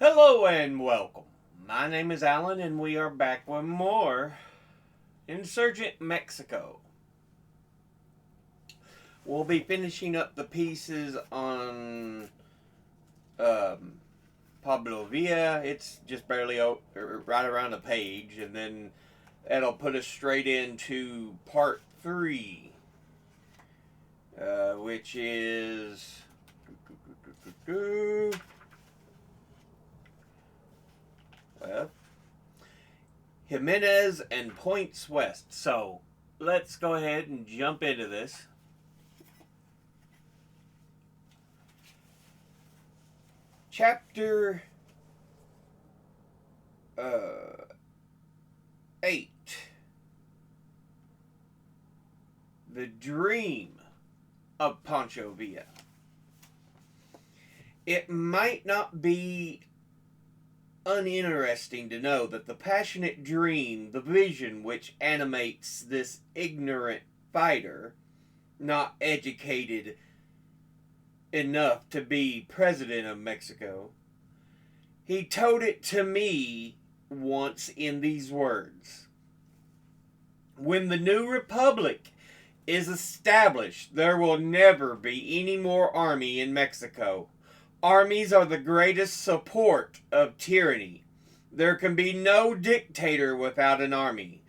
Hello and welcome. My name is Alan, and we are back with more Insurgent Mexico. We'll be finishing up the pieces on um, Pablo Villa. It's just barely right around a page, and then that'll put us straight into part 3, which is. Well, Jimenez and Points West. So let's go ahead and jump into this. Chapter 8. The Dream of Pancho Villa. It might not be uninteresting to know that the passionate dream, the vision which animates this ignorant fighter, not educated enough to be president of Mexico, he told it to me once in these words: when the new republic is established, there will never be any more army in Mexico. Armies are the greatest support of tyranny. There can be no dictator without an army.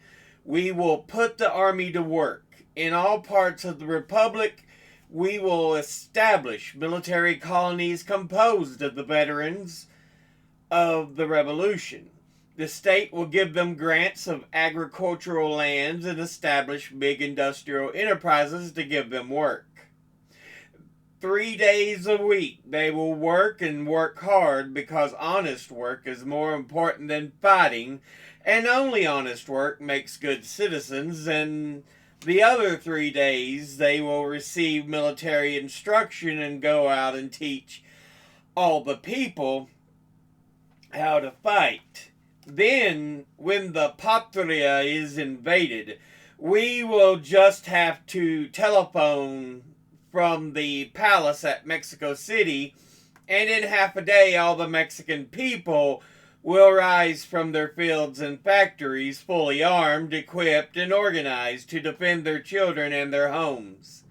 We will put the army to work. In all parts of the republic, we will establish military colonies composed of the veterans of the revolution. The state will give them grants of agricultural lands and establish big industrial enterprises to give them work. 3 days a week they will work and work hard, because honest work is more important than fighting, and only honest work makes good citizens. And the other 3 days they will receive military instruction and go out and teach all the people how to fight. Then, when the patria is invaded, we will just have to telephone from the palace at Mexico City, and in half a day all the Mexican people will rise from their fields and factories, fully armed, equipped, and organized to defend their children and their homes.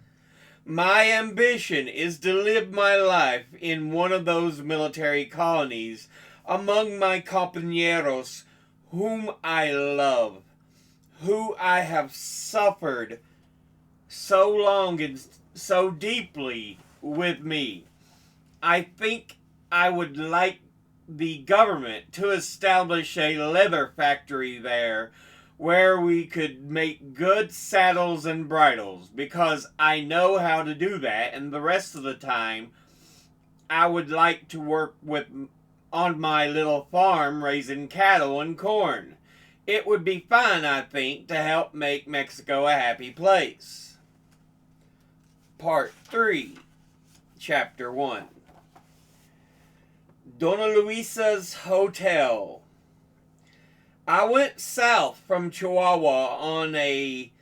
My ambition is to live my life in one of those military colonies, among my compañeros whom I love, who I have suffered so long and so deeply with me. I think I would like the government to establish a leather factory there, where we could make good saddles and bridles, because I know how to do that, and the rest of the time I would like to work on my little farm raising cattle and corn. It would be fun, I think, to help make Mexico a happy place. Part 3, Chapter 1. Dona Luisa's Hotel. I went south from Chihuahua on a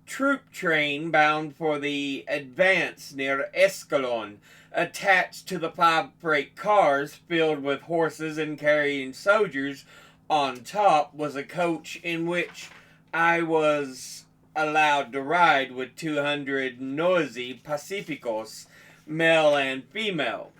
troop train bound for the advance near Escalon. Attached to the 5 freight cars filled with horses and carrying soldiers on top was a coach in which I was allowed to ride with 200 noisy pacificos, male and female.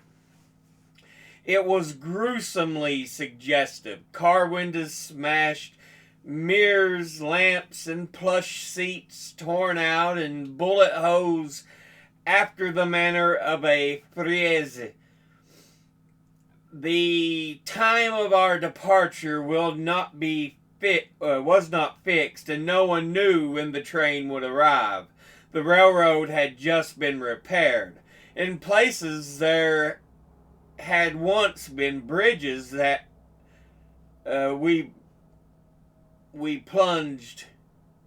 It was gruesomely suggestive. Car windows smashed, mirrors, lamps, and plush seats torn out, and bullet holes after the manner of a frieze. The time of our departure was not fixed, and no one knew when the train would arrive. The railroad had just been repaired. In places there had once been bridges that we plunged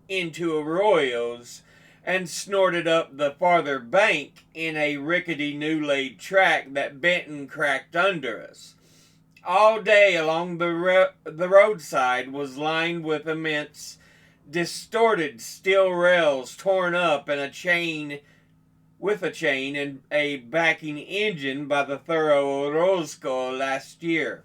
into arroyos and snorted up the farther bank in a rickety new laid track that bent and cracked under us. All day along the roadside was lined with immense, distorted steel rails torn up, and a chain and a backing engine by the thorough Orozco last year.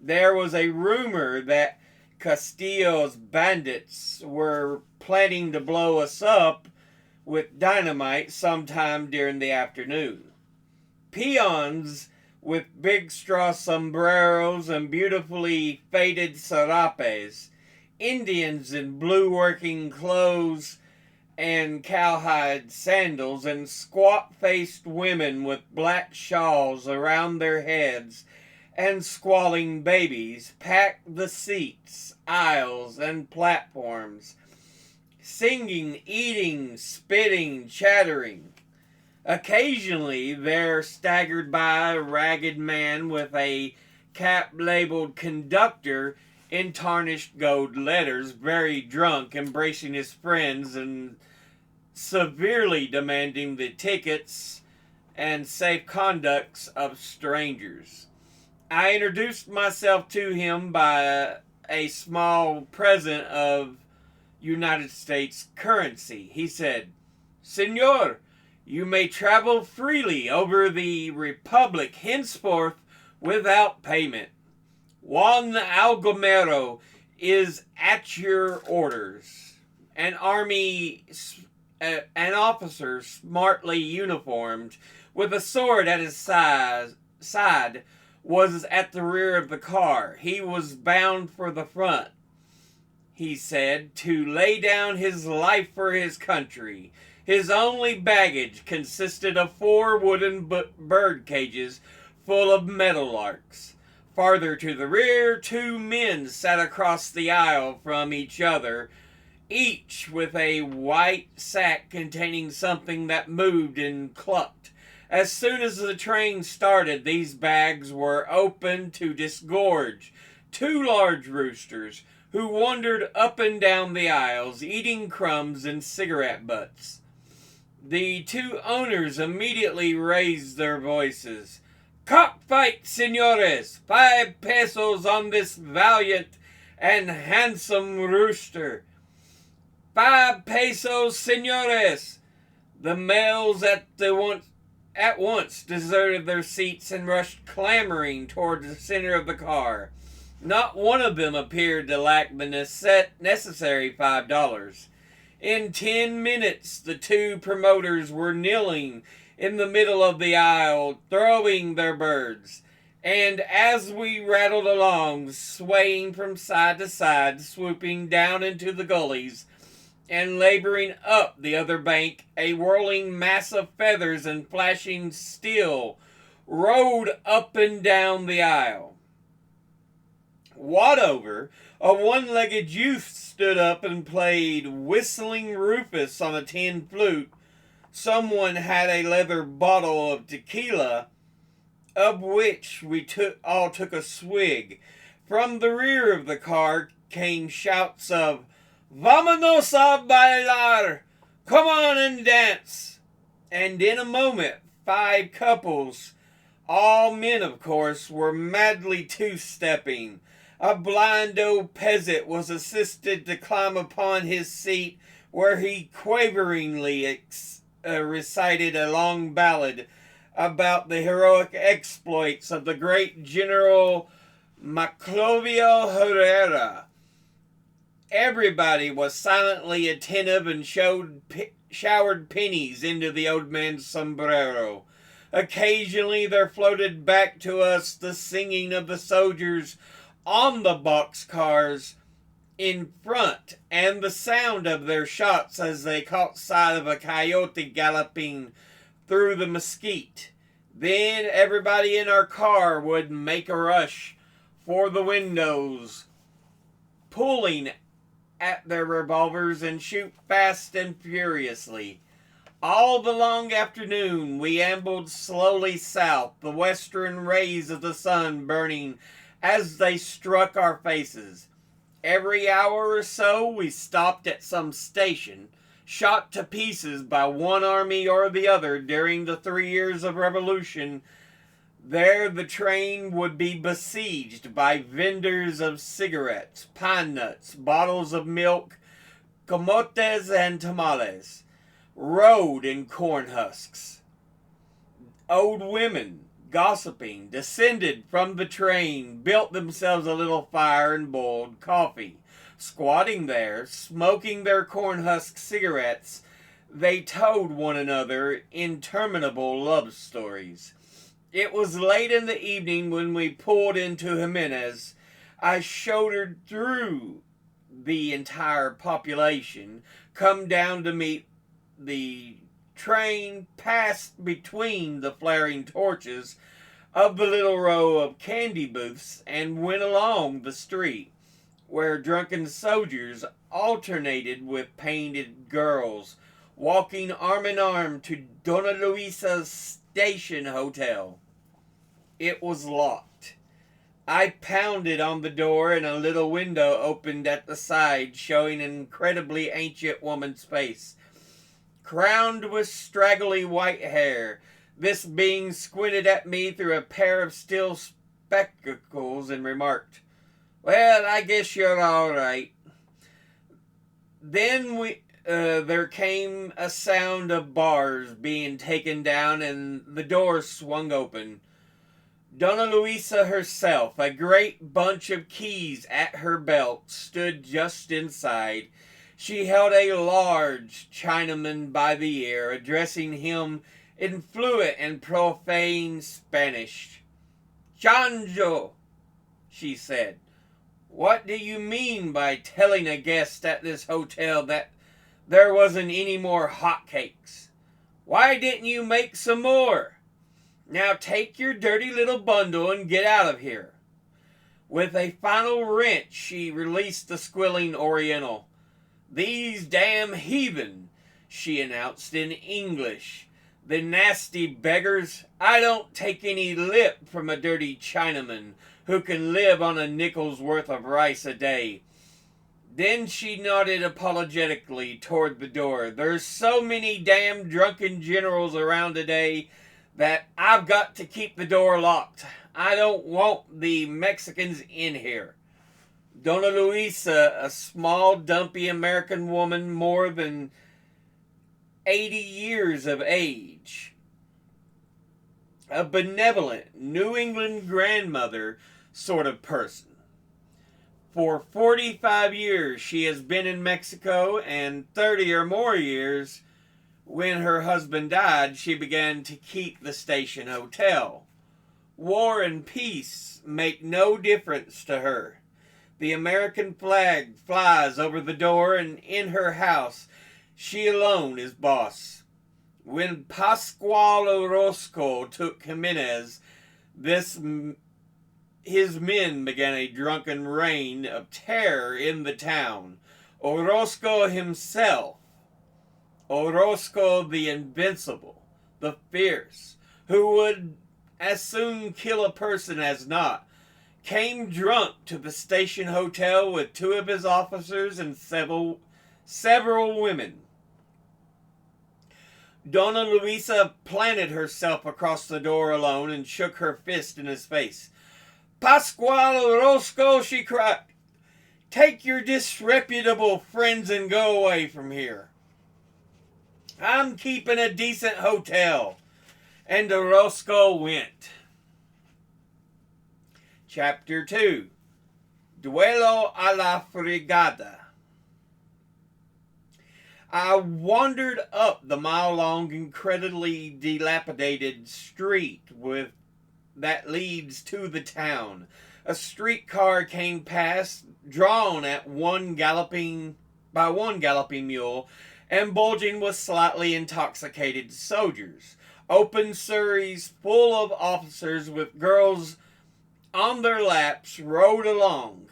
There was a rumor that Castillo's bandits were planning to blow us up with dynamite sometime during the afternoon. Peons with big straw sombreros and beautifully faded sarapes, Indians in blue working clothes and cowhide sandals, and squat-faced women with black shawls around their heads and squalling babies packed the seats, aisles, and platforms, singing, eating, spitting, chattering. Occasionally there staggered by a ragged man with a cap labeled conductor in tarnished gold letters, very drunk, embracing his friends and severely demanding the tickets and safe conducts of strangers. I introduced myself to him by a small present of United States currency. He said, "Senor, you may travel freely over the Republic henceforth without payment. Juan Algomero is at your orders." An officer smartly uniformed with a sword at his side was at the rear of the car. He was bound for the front, he said, to lay down his life for his country. His only baggage consisted of 4 wooden bird cages full of meadowlarks. Farther to the rear, 2 men sat across the aisle from each other, each with a white sack containing something that moved and clucked. As soon as the train started, these bags were opened to disgorge 2 large roosters, who wandered up and down the aisles, eating crumbs and cigarette butts. The 2 owners immediately raised their voices. "Cockfight, senores! 5 pesos on this valiant and handsome rooster. 5 pesos, senores!" The males at once deserted their seats and rushed clamoring toward the center of the car. Not one of them appeared to lack the necessary $5. In 10 minutes, the 2 promoters were kneeling in the middle of the aisle, throwing their birds. And as we rattled along, swaying from side to side, swooping down into the gullies, and laboring up the other bank, a whirling mass of feathers and flashing steel rode up and down the aisle. Wadover, a one-legged youth, stood up and played Whistling Rufus on a tin flute. Someone had a leather bottle of tequila, of which we all took a swig. From the rear of the car came shouts of "Vámonos a bailar! Come on and dance!" And in a moment, 5 couples, all men of course, were madly two-stepping. A blind old peasant was assisted to climb upon his seat, where he quaveringly recited a long ballad about the heroic exploits of the great General Maclovio Herrera. Everybody was silently attentive and showered pennies into the old man's sombrero. Occasionally there floated back to us the singing of the soldiers on the boxcars in front, and the sound of their shots as they caught sight of a coyote galloping through the mesquite. Then everybody in our car would make a rush for the windows, pulling at their revolvers, and shoot fast and furiously. All the long afternoon we ambled slowly south, the western rays of the sun burning as they struck our faces. Every hour or so we stopped at some station, shot to pieces by one army or the other during the 3 years of revolution. There the train would be besieged by vendors of cigarettes, pine nuts, bottles of milk, camotes and tamales, road in corn husks. Old women, gossiping, descended from the train, built themselves a little fire and boiled coffee. Squatting there, smoking their cornhusk cigarettes, they told one another interminable love stories. It was late in the evening when we pulled into Jimenez. I shouldered through the entire population, come down to meet the train, passed between the flaring torches of the little row of candy booths, and went along the street, where drunken soldiers alternated with painted girls, walking arm in arm to Dona Luisa's station hotel. It was locked. I pounded on the door, and a little window opened at the side, showing an incredibly ancient woman's face, crowned with straggly white hair. This being squinted at me through a pair of steel spectacles and remarked, "Well, I guess you're all right." Then there came a sound of bars being taken down, and the door swung open. Dona Luisa herself, a great bunch of keys at her belt, stood just inside. She held a large Chinaman by the ear, addressing him in fluent and profane Spanish. "Chanjo," she said, "what do you mean by telling a guest at this hotel that there wasn't any more hotcakes? Why didn't you make some more? Now take your dirty little bundle and get out of here." With a final wrench, she released the squealing Oriental. "These damn heathen," she announced in English. "The nasty beggars. I don't take any lip from a dirty Chinaman who can live on a nickel's worth of rice a day." Then she nodded apologetically toward the door. "There's so many damn drunken generals around today that I've got to keep the door locked. I don't want the Mexicans in here." Dona Luisa, a small, dumpy American woman more than 80 years of age, a benevolent New England grandmother sort of person. For 45 years she has been in Mexico, and 30 or more years, when her husband died, she began to keep the station hotel. War and peace make no difference to her. The American flag flies over the door, and in her house she alone is boss. When Pascual Orozco took Jimenez, his men began a drunken reign of terror in the town. Orozco himself, Orozco the invincible, the fierce, who would as soon kill a person as not, came drunk to the station hotel with 2 of his officers and several women. Dona Luisa planted herself across the door alone and shook her fist in his face. "Pascual Orozco," she cried, "take your disreputable friends and go away from here. I'm keeping a decent hotel." And Orozco went. Chapter 2. Duelo a la Frigada. I wandered up the mile-long, incredibly dilapidated street that leads to the town. A streetcar came past, drawn by one galloping mule, and bulging with slightly intoxicated soldiers. Open surreys full of officers with girls on their laps rode along.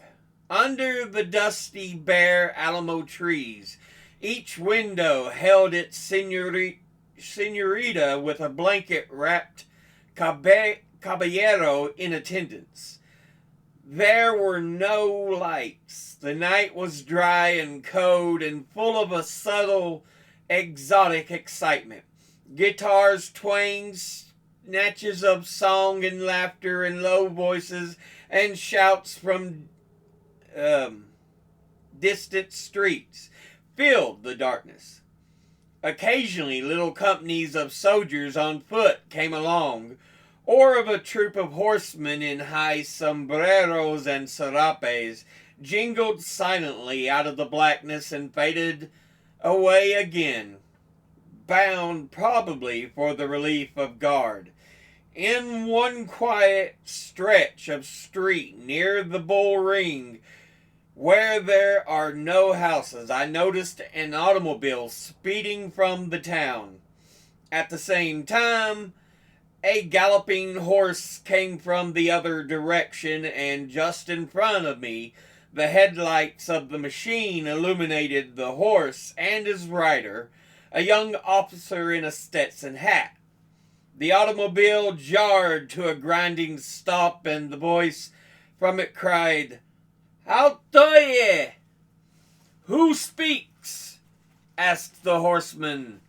Under the dusty, bare Alamo trees, each window held its senorita with a blanket-wrapped caballero in attendance. There were no lights. The night was dry and cold and full of a subtle, exotic excitement. Guitars twanged snatches of song and laughter and low voices and shouts from distant streets filled the darkness. Occasionally little companies of soldiers on foot came along, or of a troop of horsemen in high sombreros and serapes, jingled silently out of the blackness and faded away again, bound probably for the relief of guard. In one quiet stretch of street near the bull ring, where there are no houses, I noticed an automobile speeding from the town. At the same time, a galloping horse came from the other direction, and just in front of me, the headlights of the machine illuminated the horse and his rider, a young officer in a Stetson hat. The automobile jarred to a grinding stop, and the voice from it cried, "Alto ye!" "Who speaks?" asked the horseman,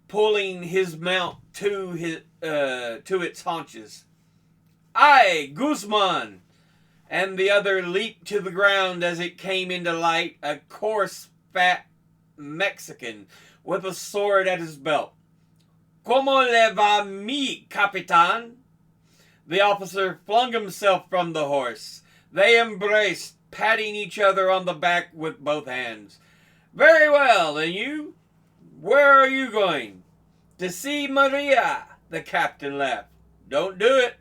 pulling his mount to its haunches. "I, Guzman!" And the other leaped to the ground as it came into light, a coarse, fat Mexican with a sword at his belt. "Como le va mi capitan?" The officer flung himself from the horse. They embraced, patting each other on the back with both hands. "Very well, and you? Where are you going?" "To see Maria," the captain laughed. "Don't do it,"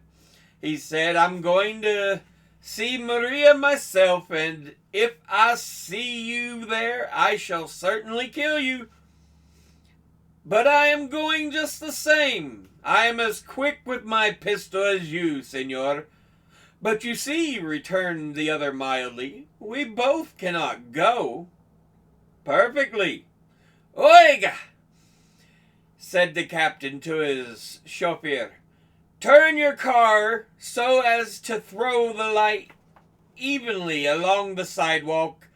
he said. "I'm going to see Maria myself, and if I see you there, I shall certainly kill you." "But I am going just the same. I am as quick with my pistol as you, senor." "But you see," returned the other mildly, "we both cannot go." "Perfectly." "Oiga," said the captain to his chauffeur, "turn your car so as to throw the light evenly along the sidewalk,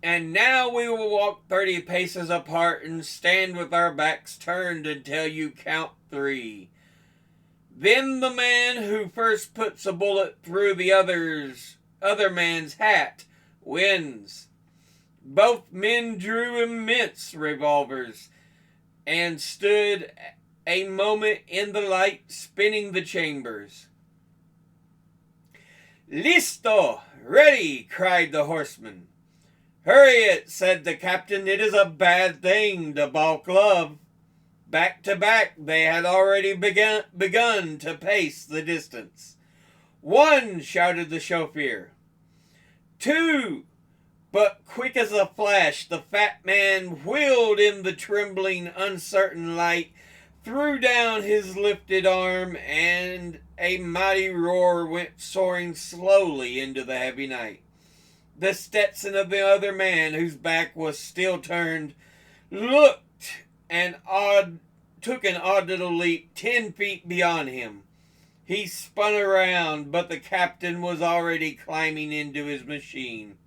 and now we will walk 30 paces apart and stand with our backs turned until you count 3. Then the man who first puts a bullet through the other man's hat wins." Both men drew immense revolvers and stood a moment in the light, spinning the chambers. "Listo! Ready!" cried the horseman. "Hurry it," said the captain. "It is a bad thing to balk love." Back to back, they had already begun to pace the distance. "1," shouted the chauffeur. "2." But quick as a flash, the fat man wheeled in the trembling, uncertain light, threw down his lifted arm, and a mighty roar went soaring slowly into the heavy night. The Stetson of the other man, whose back was still turned, looked and took an odd little leap 10 feet beyond him. He spun around, but the captain was already climbing into his machine.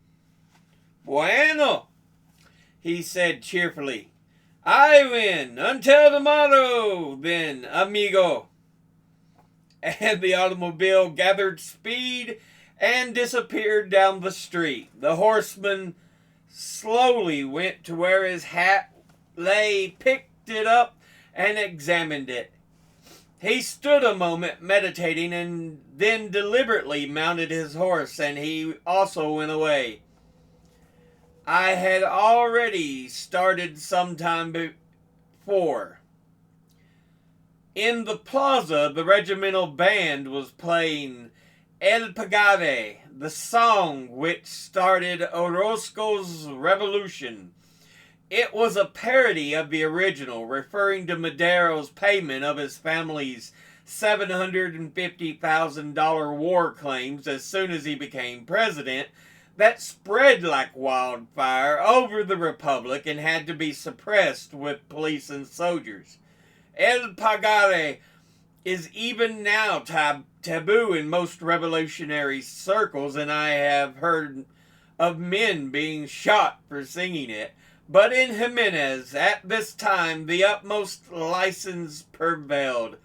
"Bueno," he said cheerfully. "I win. Until tomorrow, then, amigo." And the automobile gathered speed and disappeared down the street. The horseman slowly went to where his hat lay, picked it up, and examined it. He stood a moment meditating, and then deliberately mounted his horse, and he also went away. I had already started some time before. In the plaza, the regimental band was playing El Pagare, the song which started Orozco's revolution. It was a parody of the original, referring to Madero's payment of his family's $750,000 war claims as soon as he became president, that spread like wildfire over the Republic and had to be suppressed with police and soldiers. El Pagare is even now taboo in most revolutionary circles, and I have heard of men being shot for singing it. But in Jimenez, at this time, the utmost license prevailed.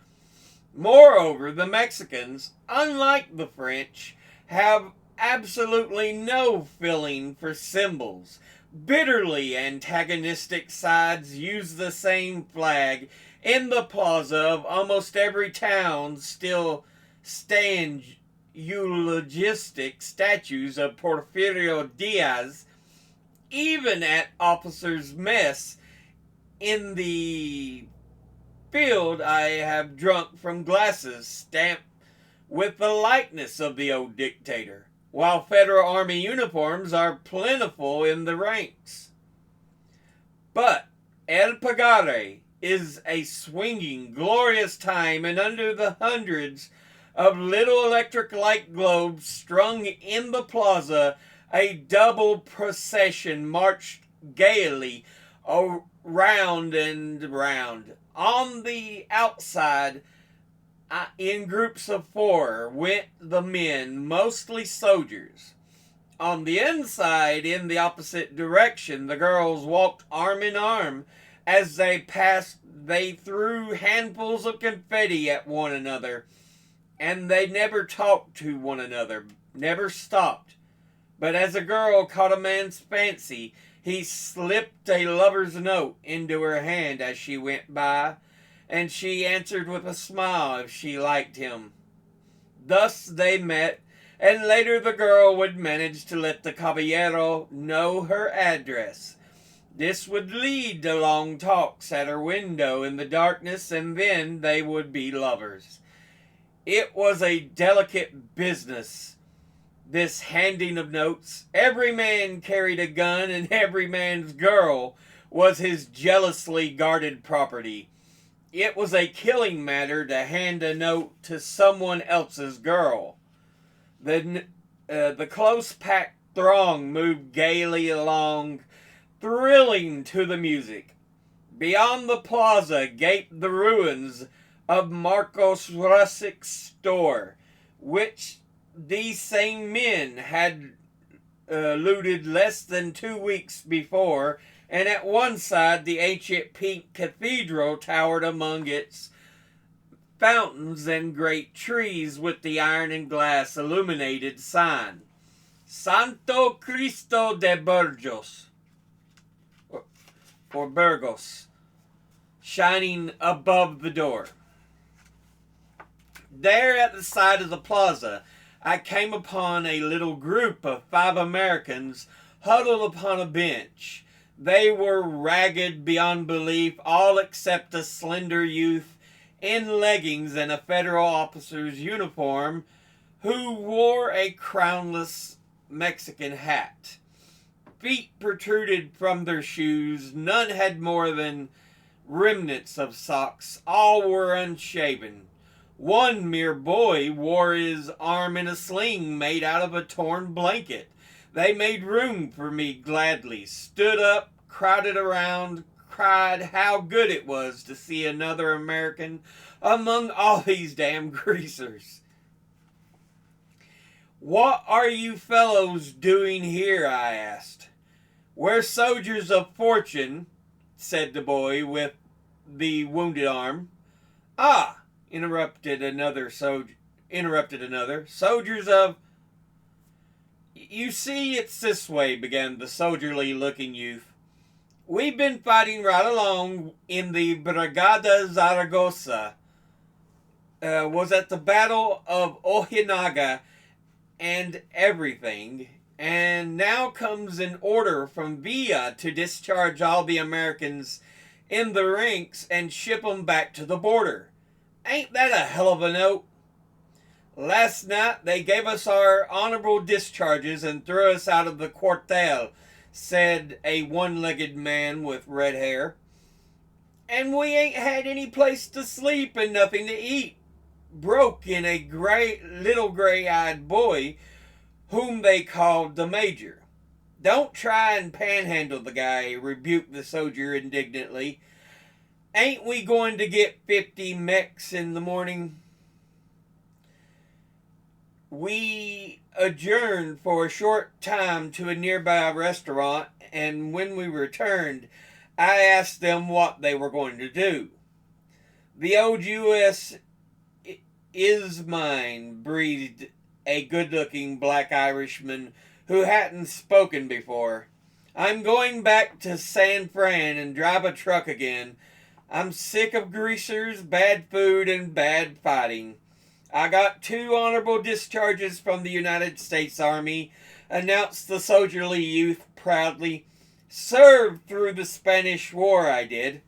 Moreover, the Mexicans, unlike the French, have absolutely no feeling for symbols. Bitterly antagonistic sides use the same flag, In the plaza of almost every town still stand eulogistic statues of Porfirio Diaz. Even at officers' mess in the field, I have drunk from glasses stamped with the likeness of the old dictator, while Federal Army uniforms are plentiful in the ranks. But El Pagare is a swinging, glorious time, and under the hundreds of little electric light globes strung in the plaza, a double procession marched gaily around and round. On the outside, in groups of 4, went the men, mostly soldiers. On the inside, in the opposite direction, the girls walked arm in arm. As they passed, they threw handfuls of confetti at one another, and they never talked to one another, never stopped. But as a girl caught a man's fancy, he slipped a lover's note into her hand as she went by, and she answered with a smile if she liked him. Thus they met, and later the girl would manage to let the caballero know her address. This would lead to long talks at her window in the darkness, and then they would be lovers. It was a delicate business, this handing of notes. Every man carried a gun, and every man's girl was his jealously guarded property. It was a killing matter to hand a note to someone else's girl. The close-packed throng moved gaily along, thrilling to the music. Beyond the plaza gaped the ruins of Marcos Russik's store, which these same men had looted less than 2 weeks before, and at one side the ancient pink cathedral towered among its fountains and great trees with the iron and glass illuminated sign, Santo Cristo de Burgos, or Burgos, shining above the door. There at the side of the plaza, I came upon a little group of 5 Americans huddled upon a bench. They were ragged beyond belief, all except a slender youth in leggings and a federal officer's uniform who wore a crownless Mexican hat. Feet protruded from their shoes. None had more than remnants of socks. All were unshaven. One mere boy wore his arm in a sling made out of a torn blanket. They made room for me gladly, stood up, crowded around, cried how good it was to see another American among all these damn greasers. "What are you fellows doing here?" I asked. "We're soldiers of fortune," said the boy with the wounded arm. "Ah," interrupted another. "Soldiers of..." "You see, it's this way," began the soldierly-looking youth. "We've been fighting right along in the Brigada Zaragoza. Was at the Battle of Ojinaga and everything, and now comes an order from Villa to discharge all the Americans in the ranks and ship 'em back to the border. Ain't that a hell of a note? Last night they gave us our honorable discharges and threw us out of the cuartel," said a one-legged man with red hair. "And we ain't had any place to sleep and nothing to eat," broke in a little gray-eyed boy whom they called the Major. "Don't try and panhandle the guy," rebuked the soldier indignantly. "Ain't we going to get 50 Mex in the morning?" We adjourned for a short time to a nearby restaurant, and when we returned, I asked them what they were going to do. "The old U.S. is mine," breathed a good-looking black Irishman who hadn't spoken before. "I'm going back to San Fran and drive a truck again, I'm sick of greasers, bad food, and bad fighting. I got 2 honorable discharges from the United States Army, announced the soldierly youth proudly. Served through the Spanish War, I did.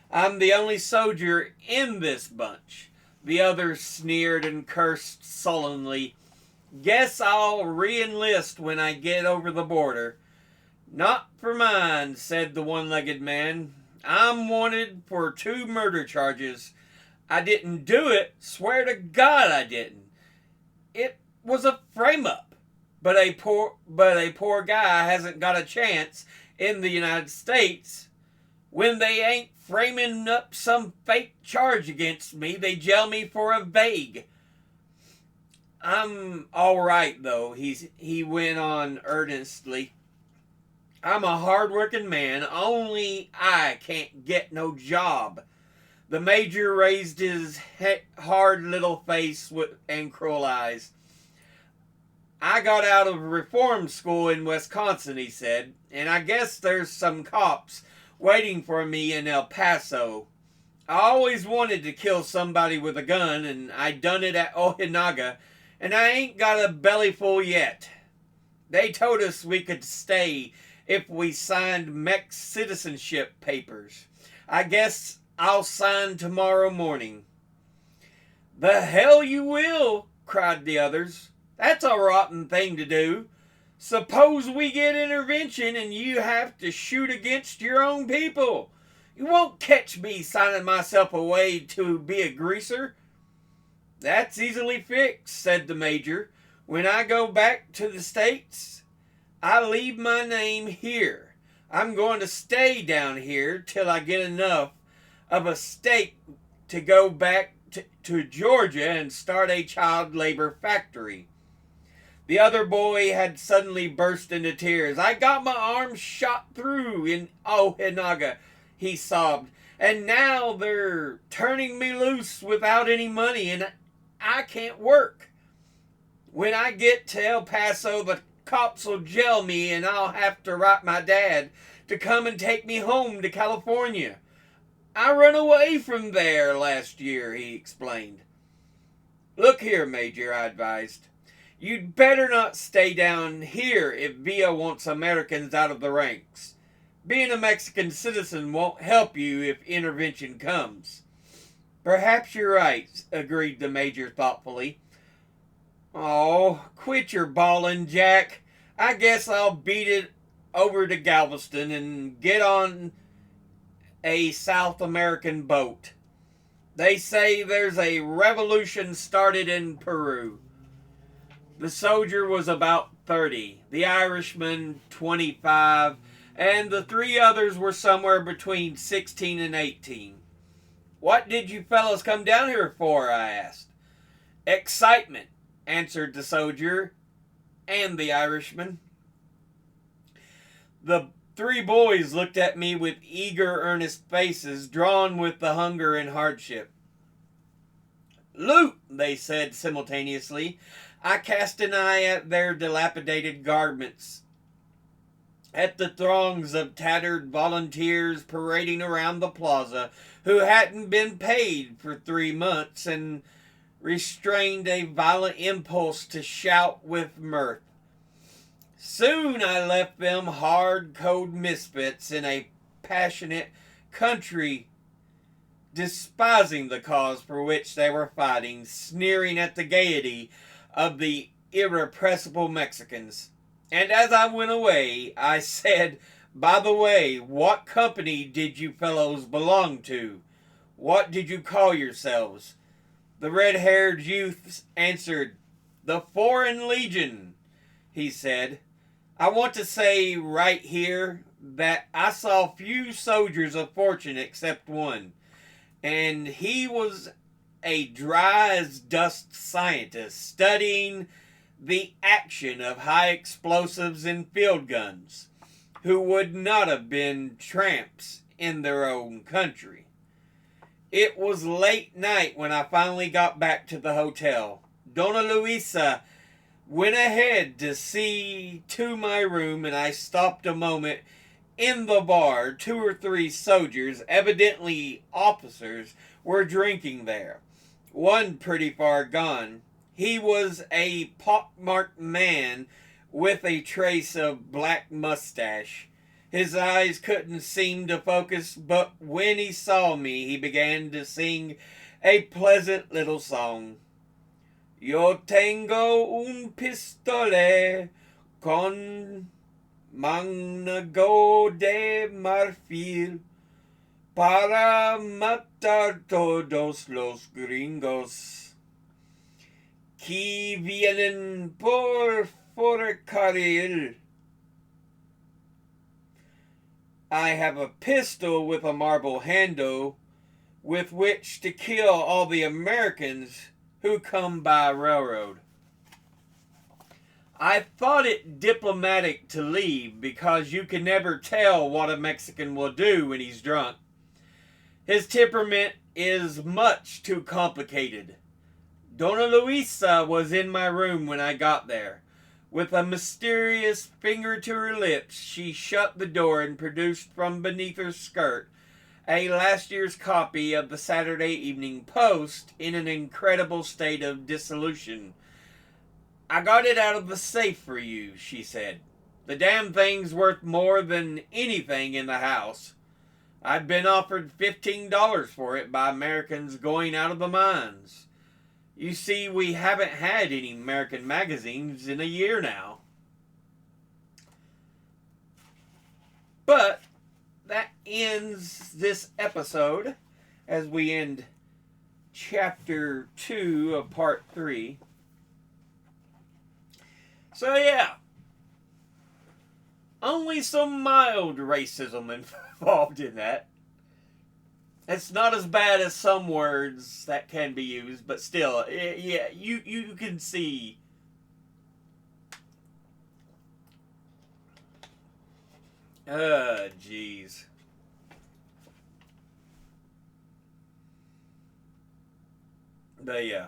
I'm the only soldier in this bunch. The others sneered and cursed sullenly. Guess I'll re-enlist when I get over the border. Not for mine, said the one-legged man. I'm wanted for 2 murder charges. I didn't do it. Swear to God I didn't. It was a frame-up. But a poor guy hasn't got a chance in the United States. When they ain't framing up some fake charge against me, they jail me for a vague. I'm all right, though, he went on earnestly. I'm a hard-working man, only I can't get no job. The major raised his hard little face and cruel eyes. I got out of reform school in Wisconsin, he said, and I guess there's some cops waiting for me in El Paso. I always wanted to kill somebody with a gun, and I done it at Ojinaga, and I ain't got a bellyful yet. They told us we could stay if we signed Mex citizenship papers. I guess I'll sign tomorrow morning. The hell you will, cried the others. That's a rotten thing to do. Suppose we get intervention and you have to shoot against your own people. You won't catch me signing myself away to be a greaser. That's easily fixed, said the major. When I go back to the States, I leave my name here. I'm going to stay down here till I get enough of a stake to go back to Georgia and start a child labor factory. The other boy had suddenly burst into tears. I got my arm shot through in Ojinaga, he sobbed, and now they're turning me loose without any money, and I can't work. When I get to El Paso, the cops will jail me, and I'll have to write my dad to come and take me home to California. I run away from there last year, he explained. Look here, Major, I advised. You'd better not stay down here if Villa wants Americans out of the ranks. Being a Mexican citizen won't help you if intervention comes. Perhaps you're right, agreed the major thoughtfully. Oh, quit your bawling, Jack. I guess I'll beat it over to Galveston and get on a South American boat. They say there's a revolution started in Peru. The soldier was about 30, the Irishman 25, and the 3 others were somewhere between 16 and 18. What did you fellows come down here for, I asked. Excitement, answered the soldier and the Irishman. The 3 boys looked at me with eager, earnest faces, drawn with the hunger and hardship. Loot, they said simultaneously. I cast an eye at their dilapidated garments, at the throngs of tattered volunteers parading around the plaza who hadn't been paid for 3 months, and restrained a violent impulse to shout with mirth. Soon I left them hard, cold misfits in a passionate country, despising the cause for which they were fighting, sneering at the gaiety of the irrepressible Mexicans. And as I went away, I said, by the way, what company did you fellows belong to? What did you call yourselves? The red-haired youth answered, the Foreign Legion, he said. I want to say right here that I saw few soldiers of fortune except one, and he was a dry-as-dust scientist studying the action of high explosives and field guns, who would not have been tramps in their own country. It was late night when I finally got back to the hotel. Donna Luisa went ahead to see to my room, and I stopped a moment In the bar, 2 or 3 soldiers, evidently officers, were drinking there. One pretty far gone. He was a pockmarked man with a trace of black mustache. His eyes couldn't seem to focus, but when he saw me, he began to sing a pleasant little song. Yo tengo un pistole con mango de marfil para matar todos los gringos que vienen por ferrocarril. I have a pistol with a marble handle with which to kill all the Americans who come by railroad. I thought it diplomatic to leave because you can never tell what a Mexican will do when he's drunk. His temperament is much too complicated. Dona Luisa was in my room when I got there. With a mysterious finger to her lips, she shut the door and produced from beneath her skirt a last year's copy of the Saturday Evening Post in an incredible state of dissolution. I got it out of the safe for you, she said. The damn thing's worth more than anything in the house. I've been offered $15 for it by Americans going out of the mines. You see, we haven't had any American magazines in a year now. But that ends this episode as we end chapter 2 of part 3. So yeah, only some mild racism involved in that. It's not as bad as some words that can be used, but still, yeah, you can see. Jeez. But yeah.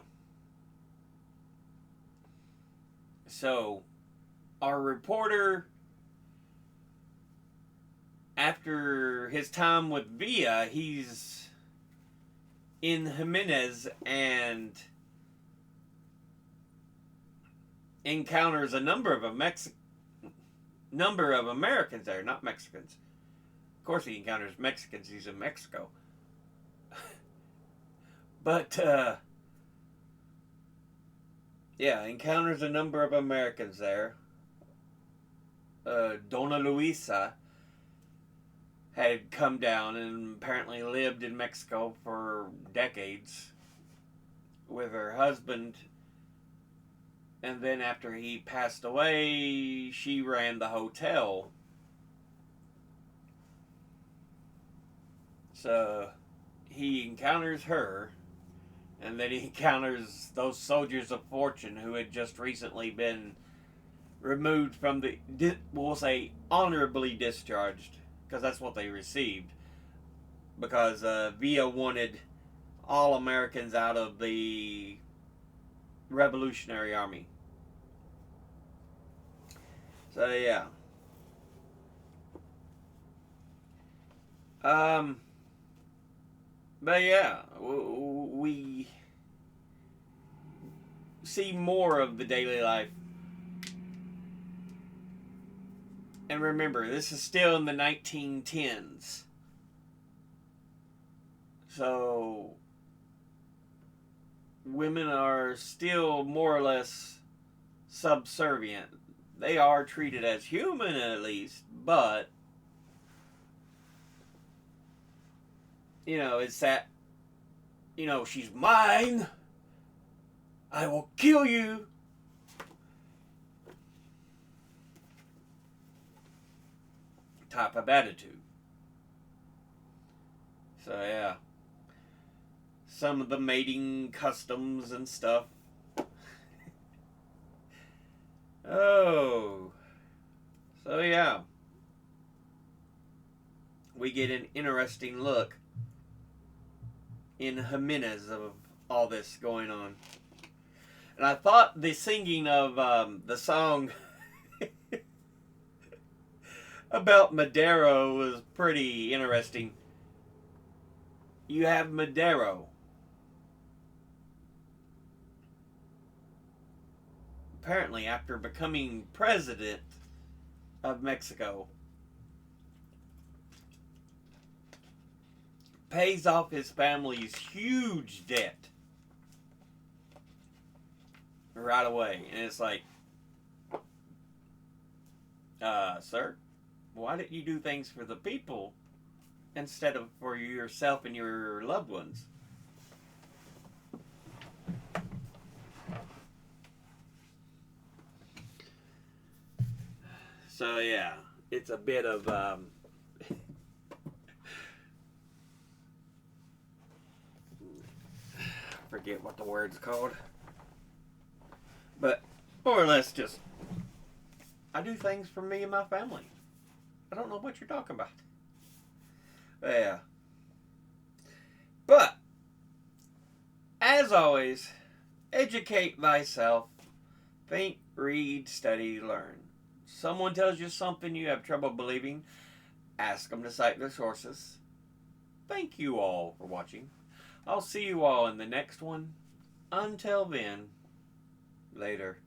So, our reporter, after his time with Villa, he's in Jimenez and encounters a number of Americans there, not Mexicans. Of course he encounters Mexicans, he's in Mexico. But, yeah, encounters a number of Americans there. Dona Luisa had come down and apparently lived in Mexico for decades with her husband. And then after he passed away, she ran the hotel. So he encounters her. And then he encounters those soldiers of fortune who had just recently been removed from the, we'll say, honorably discharged. Because that's what they received. Because Villa wanted all Americans out of the Revolutionary Army. So, yeah. But yeah, we see more of the daily life. And remember, this is still in the 1910s. So, women are still more or less subservient. They are treated as human at least, but it's that, she's mine. I will kill you. Type of attitude. So, yeah. Some of the mating customs and stuff. Oh. So, yeah. We get an interesting look in Jimenez of all this going on. And I thought the singing of the song about Madero was pretty interesting. You have Madero. Apparently, after becoming president of Mexico, pays off his family's huge debt right away. And it's like, sir, why didn't you do things for the people instead of for yourself and your loved ones? So yeah, it's a bit of forget what the word's called, but more or less just I do things for me and my family. I don't know what you're talking about. Yeah, but as always, educate thyself. Think, read, study, learn. Someone tells you something you have trouble believing, ask them to cite their sources. Thank you all for watching. I'll see you all in the next one. Until then, later.